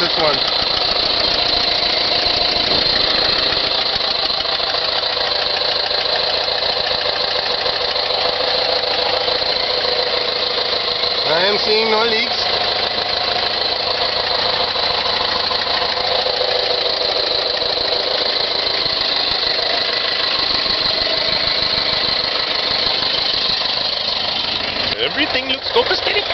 this one. I am seeing no leaks. Everything looks copacetic.